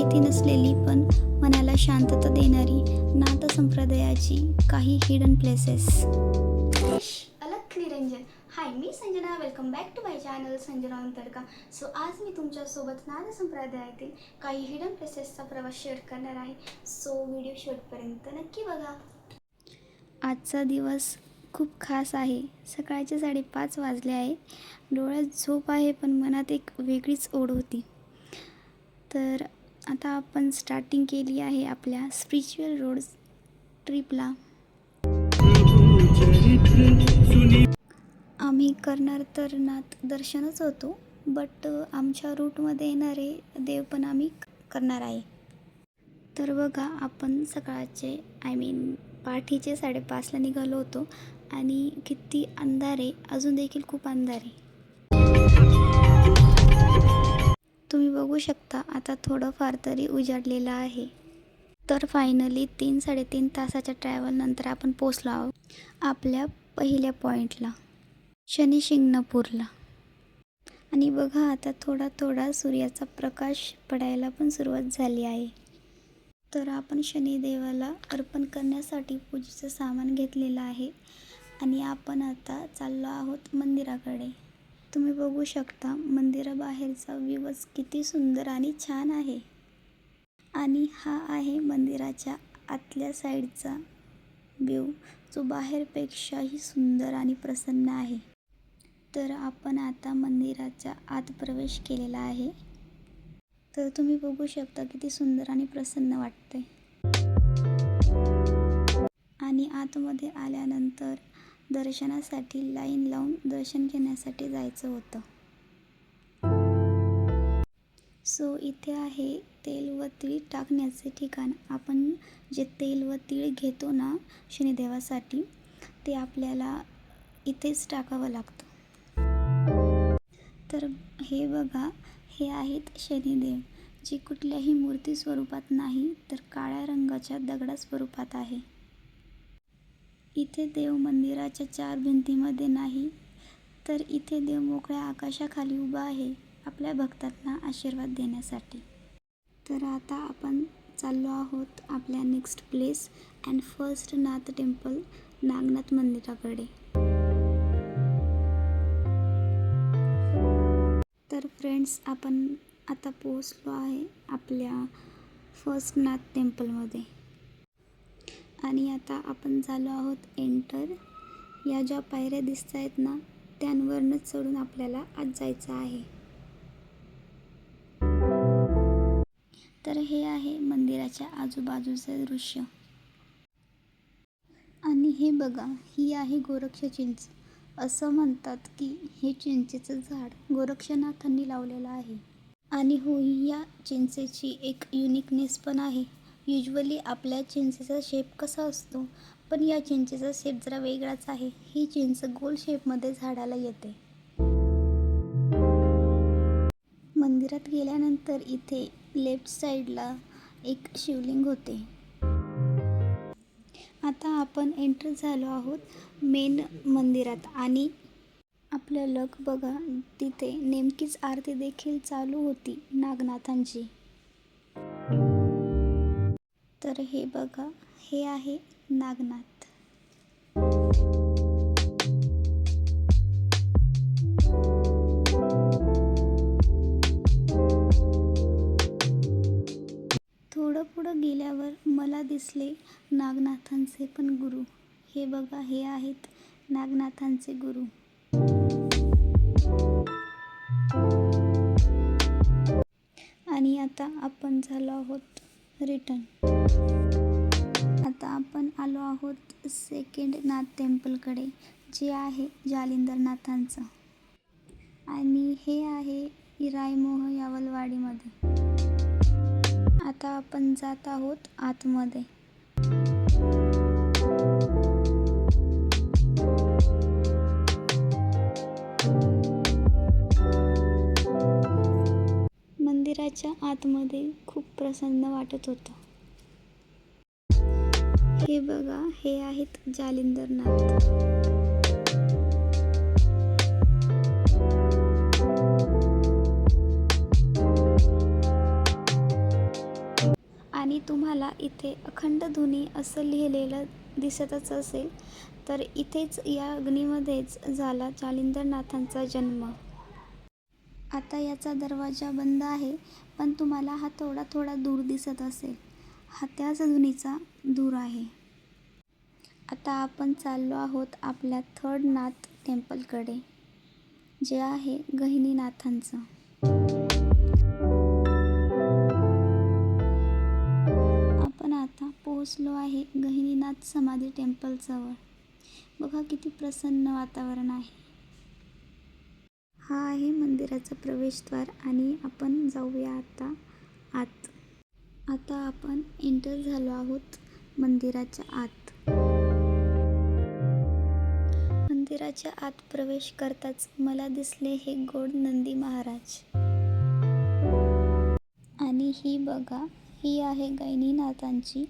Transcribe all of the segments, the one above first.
इमारती नसलेली पण मनाला शांतता देणारी नाथ संप्रदायाची काही hidden places. Alakh Niranjan. Hi, मी Sanjana. Welcome back to my channel Sanjana Tadka. So आज मी तुमच्यासोबत नाथ संप्रदायातील काही हिडन प्लेसेसचा प्रवास शेअर करणार आहे. सो व्हिडिओ शेवटपर्यंत नक्की बघा. आजचा दिवस खूप खास आहे. सकाळचे 5:30 वाजले आहे. डोळ्यात झोप आहे पण मनात एक वेगळीच ओढ होती. तर आता आपण स्टार्टिंग केली आहे आपल्या स्पिरिच्युअल रोड ट्रिपला. आम्ही करणार तर नाथ दर्शनच होतो, बट आमच्या रूटमध्ये येणारे देव पण आम्ही करणार आहे. तर बघा, आपण सकाळचे पहाटेचे 5:30ला निघालो होतो आणि किती अंधारे, अजून देखील खूप अंधारे. तुम्ही बघू शकता आता थोडंफार तरी उजाडलेलं आहे. तर फायनली 3-3.5 तासाच्या ट्रॅव्हलनंतर आपण पोचलो आहोत आपल्या पहिल्या पॉईंटला, शनी शिंगणापूरला. आणि बघा, आता थोडा सूर्याचा प्रकाश पडायला पण सुरुवात झाली आहे. तर आपण शनिदेवाला अर्पण करण्यासाठी पूजेचं सामान घेतलेलं आहे आणि आपण आता चाललो आहोत मंदिराकडे. तुम्ही बघू शकता मंदिराबाहेरचा व्ह्यूच किती सुंदर आणि छान आहे. आणि हा आहे मंदिराच्या आतल्या साईडचा व्ह्यू, जो बाहेरपेक्षाही सुंदर आणि प्रसन्न आहे. तर आपण आता मंदिराच्या आत प्रवेश केलेला आहे. तर तुम्ही बघू शकता किती सुंदर आणि प्रसन्न वाटते. आणि आतमध्ये आल्यानंतर दर्शनासाठी लाईन लावून दर्शन घेण्यासाठी जायचं होतं. सो इथे आहे तेल व तीळ टाकण्याचे ठिकाण. आपण जे तेल व तीळ घेतो ना शनिदेवासाठी, ते आपल्याला इथेच टाकावं लागतं. तर हे बघा, हे आहेत शनिदेव, जे कुठल्याही मूर्ती स्वरूपात नाही तर काळ्या रंगाच्या दगडा स्वरूपात आहे. इथे देव मंदिराच्या 4 भिंतीमध्ये नाही, तर इथे देव मोकळ्या आकाशाखाली उभा आहे आपल्या भक्तांना आशीर्वाद देण्यासाठी. तर आता आपण चाललो आहोत आपल्या next place and first Nath temple, Nagnath मंदिराकडे. तर फ्रेंड्स, आपण आता पोहोचलो आहे आपल्या फर्स्ट नाथ टेम्पलमध्ये. आणि आता आपण झालो आहोत एंटर. या ज्या पायऱ्या दिसत आहेत ना, त्यांवरनंच चढून आपल्याला आत जायचं आहे. तर हे आहे मंदिराच्या आजूबाजूचे दृश्य. आणि हे बघा, ही आहे गोरक्ष चिंच. असं म्हणतात की हे चिंचेचं झाड गोरक्षनाथांनी लावलेलं आहे. आणि हो, या चिंचेची एक युनिकनेस पण आहे. युजली आपल्या चिंचेचा शेप कसा असतो, पण या चिंचेचा शेप जरा वेगळाच आहे. ही चिंच गोल शेपमध्ये झाडाला येते. मंदिरात गेल्यानंतर इथे लेफ्ट साईडला एक शिवलिंग होते. आता आपण एंटर झालो आहोत मेन मंदिरात. आणि आपलं लक बघा, तिथे नेमकीच आरती देखील चालू होती नागनाथांची. तर हे बघा, हे आहे नागनाथ. थोडं पुढं गेल्यावर मला दिसले नागनाथांचे पण गुरु. हे बघा, हे आहेत नागनाथांचे गुरु. आणि आता आपण झालो आहोत रिटर्न. आता आपण आलो आहोत सेकंड नाथ टेम्पलकडे, जे आहे जालिंदरनाथांचं. आणि हे आहे रायमोह यावलवाडीमध्ये. आता आपण जात आहोत आतमध्ये. मंदिराच्या आतमध्ये खूप प्रसन्न वाटत होतं. हे बघा, हे आहेत जालिंदरनाथ. आणि तुम्हाला इथे अखंड धुनी असं लिहिलेलं दिसतच असेल, तर इथेच या अग्नीमध्येच झाला जालिंदरनाथांचा जन्म. आता याचा दरवाजा बंद आहे, पण तुम्हाला हा थोडा थोडा धूर दिसत असेल, हा त्याच धुनीचा धूर आहे. आता आपण चाललो आहोत आपल्या थर्ड नाथ टेम्पलकडे, जे आहे गहिनीनाथांचं. आपण आता पोहोचलो आहे गहिनीनाथ समाधी टेम्पलजवळ. बघा किती प्रसन्न वातावरण आहे. हा आहे मंदिराचा प्रवेशद्वार आणि आपण जाऊया आता आत. आता आपण एंटर झालो आहोत मंदिराच्या आत. मंदिराच्या आत प्रवेश करताच मला दिसले हे गोड नंदी महाराज. आणि ही बघा, ही आहे गहिनीनाथांची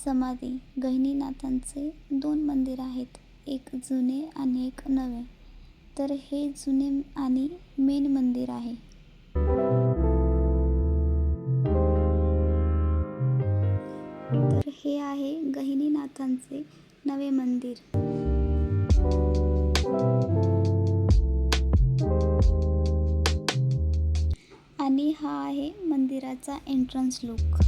समाधी. गहिनीनाथांचे 2 मंदिर आहेत, एक जुने आणि एक नवे. तर हे जुने आणि मेन मंदिर आहे. तर हे आहे गहिनीनाथांचे नवे मंदिर. आणि हा आहे मंदिराचा एंट्रन्स लुक.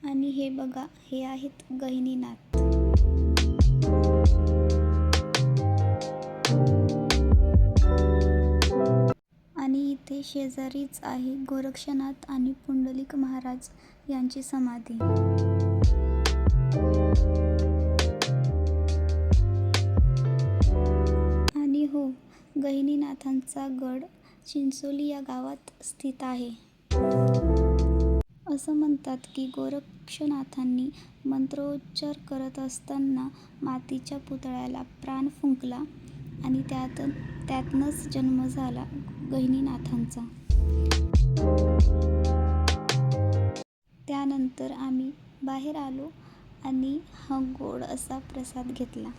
आणि हे बघा, हे आहेत गहिनीनाथ. आणि इथे शेजारीच आहे गोरक्षनाथ आणि पुंडलिक महाराज यांची समाधी. आणि हो, गहिनीनाथांचा गड चिंचोली या गावात स्थित आहे. असं म्हणतात की गोरक्षनाथांनी मंत्रोच्चार करत असताना मातीच्या पुतळ्याला प्राण फुंकला आणि त्यातनंच जन्म झाला गहिनीनाथांचा. त्यानंतर आम्ही बाहेर आलो आणि हा गोड असा प्रसाद घेतला.